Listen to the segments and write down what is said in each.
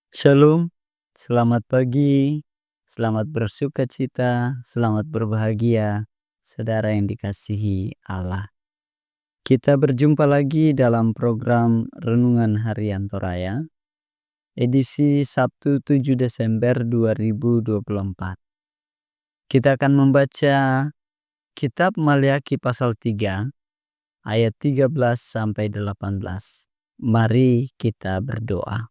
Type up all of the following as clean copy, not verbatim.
Shalom, selamat pagi, selamat bersukacita, selamat berbahagia, saudara yang dikasihi Allah. Kita berjumpa lagi dalam program Renungan Harian Toraya, edisi Sabtu 7 Desember 2024. Kita akan membaca Kitab Maleakhi pasal 3, ayat 13 sampai 18. Mari kita berdoa.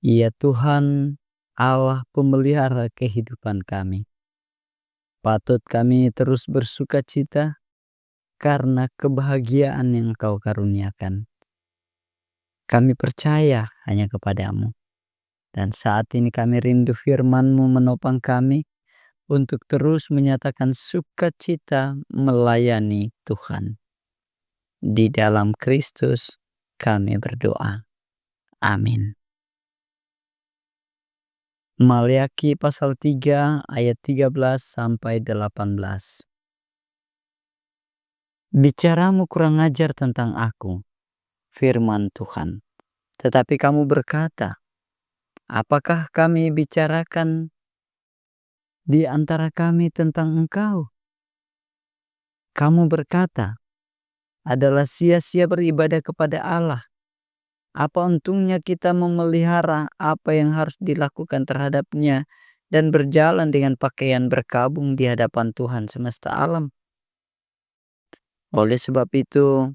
Ya Tuhan, Allah pemelihara kehidupan kami. Patut kami terus bersukacita karena kebahagiaan yang Kau karuniakan. Kami percaya hanya kepadamu. Dan saat ini kami rindu firman-Mu menopang kami untuk terus menyatakan sukacita melayani Tuhan. Di dalam Kristus kami berdoa. Amin. Maleakhi pasal 3 ayat 13 sampai 18. Bicaramu kurang ajar tentang aku, firman Tuhan. Tetapi kamu berkata, apakah kami bicarakan di antara kami tentang engkau? Kamu berkata, adalah sia-sia beribadah kepada Allah. Apa untungnya kita memelihara apa yang harus dilakukan terhadapnya dan berjalan dengan pakaian berkabung di hadapan Tuhan semesta alam? Oleh sebab itu,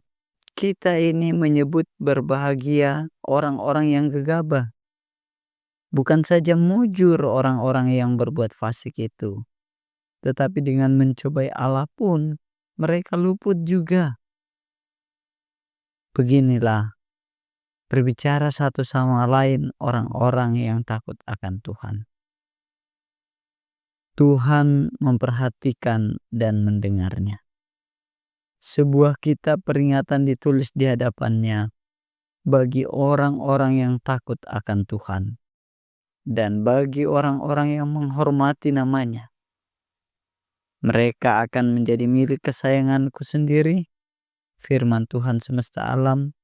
kita ini menyebut berbahagia orang-orang yang gegabah. Bukan saja mujur orang-orang yang berbuat fasik itu, tetapi dengan mencobai Allah pun mereka luput juga. Beginilah berbicara satu sama lain orang-orang yang takut akan Tuhan. Tuhan memperhatikan dan mendengarnya. Sebuah kitab peringatan ditulis di hadapannya bagi orang-orang yang takut akan Tuhan dan bagi orang-orang yang menghormati namanya. Mereka akan menjadi milik kesayanganku sendiri, firman Tuhan semesta alam,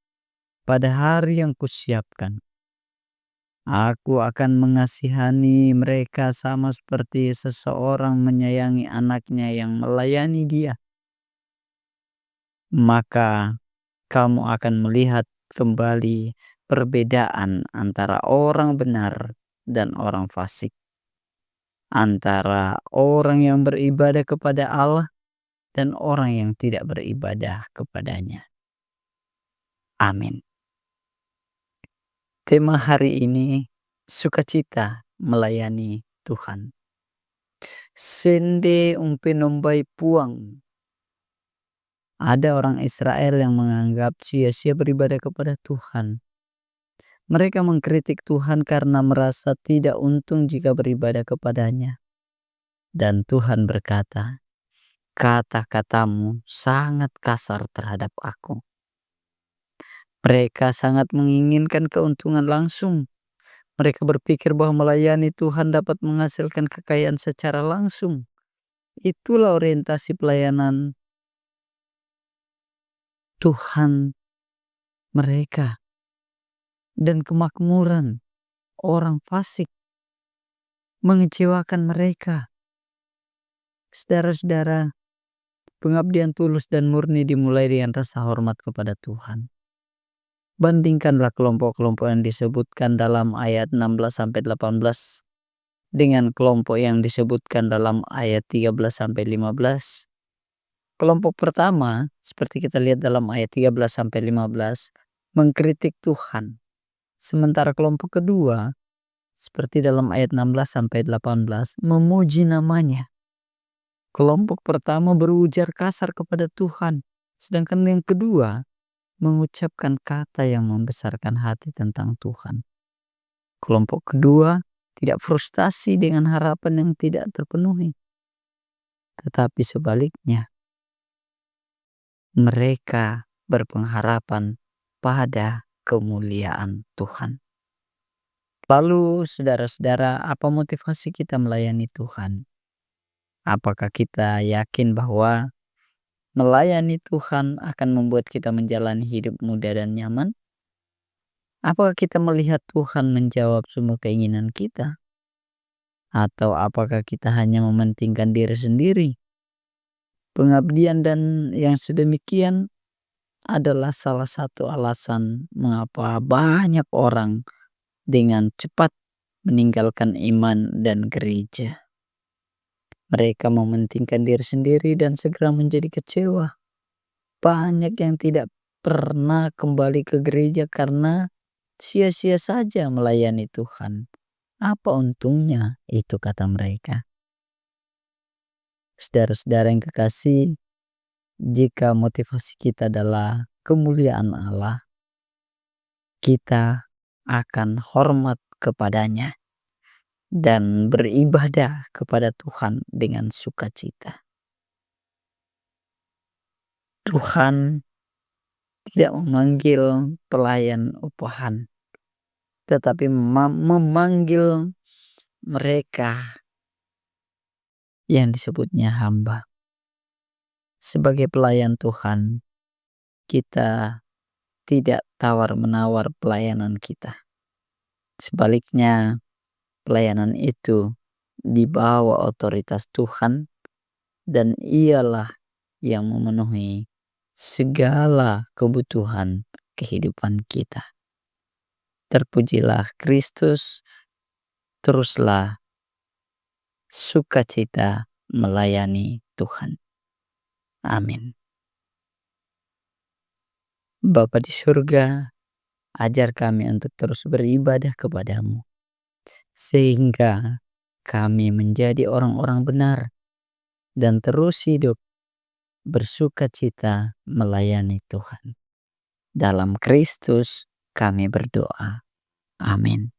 pada hari yang kusiapkan. Aku akan mengasihani mereka sama seperti seseorang menyayangi anaknya yang melayani dia. Maka kamu akan melihat kembali perbedaan antara orang benar dan orang fasik, antara orang yang beribadah kepada Allah dan orang yang tidak beribadah kepadanya. Amin. Tema hari ini, sukacita melayani Tuhan. Sende umpenombai puang. Ada orang Israel yang menganggap sia-sia beribadah kepada Tuhan. Mereka mengkritik Tuhan karena merasa tidak untung jika beribadah kepadanya. Dan Tuhan berkata, kata-katamu sangat kasar terhadap aku. Mereka sangat menginginkan keuntungan langsung. Mereka berpikir bahwa melayani Tuhan dapat menghasilkan kekayaan secara langsung. Itulah orientasi pelayanan Tuhan mereka. Dan kemakmuran orang fasik mengecewakan mereka. Saudara-saudara, pengabdian tulus dan murni dimulai dengan rasa hormat kepada Tuhan. Bandingkanlah kelompok-kelompok yang disebutkan dalam ayat 16-18 dengan kelompok yang disebutkan dalam ayat 13-15. Kelompok pertama, seperti kita lihat dalam ayat 13-15, mengkritik Tuhan. Sementara kelompok kedua, seperti dalam ayat 16-18, memuji namanya. Kelompok pertama berujar kasar kepada Tuhan, sedangkan yang kedua mengucapkan kata yang membesarkan hati tentang Tuhan. Kelompok kedua tidak frustasi dengan harapan yang tidak terpenuhi, tetapi sebaliknya mereka berpengharapan pada kemuliaan Tuhan. Lalu saudara-saudara, apa motivasi kita melayani Tuhan? Apakah kita yakin bahwa melayani Tuhan akan membuat kita menjalani hidup mudah dan nyaman? Apakah kita melihat Tuhan menjawab semua keinginan kita? Atau apakah kita hanya mementingkan diri sendiri? Pengabdian dan yang sedemikian adalah salah satu alasan mengapa banyak orang dengan cepat meninggalkan iman dan gereja. Mereka mementingkan diri sendiri dan segera menjadi kecewa. Banyak yang tidak pernah kembali ke gereja karena sia-sia saja melayani Tuhan. Apa untungnya itu, kata mereka. Saudara-saudara yang kekasih, jika motivasi kita adalah kemuliaan Allah, kita akan hormat kepadanya dan beribadah kepada Tuhan dengan sukacita. Tuhan tidak memanggil pelayan upahan, tetapi memanggil mereka yang disebutnya hamba. Sebagai pelayan Tuhan, kita tidak tawar-menawar pelayanan kita. Sebaliknya, pelayanan itu di bawah otoritas Tuhan dan ialah yang memenuhi segala kebutuhan kehidupan kita. Terpujilah Kristus, teruslah sukacita melayani Tuhan. Amin. Bapa di surga, ajar kami untuk terus beribadah kepadamu, sehingga kami menjadi orang-orang benar dan terus hidup bersukacita melayani Tuhan. Dalam Kristus kami berdoa. Amin.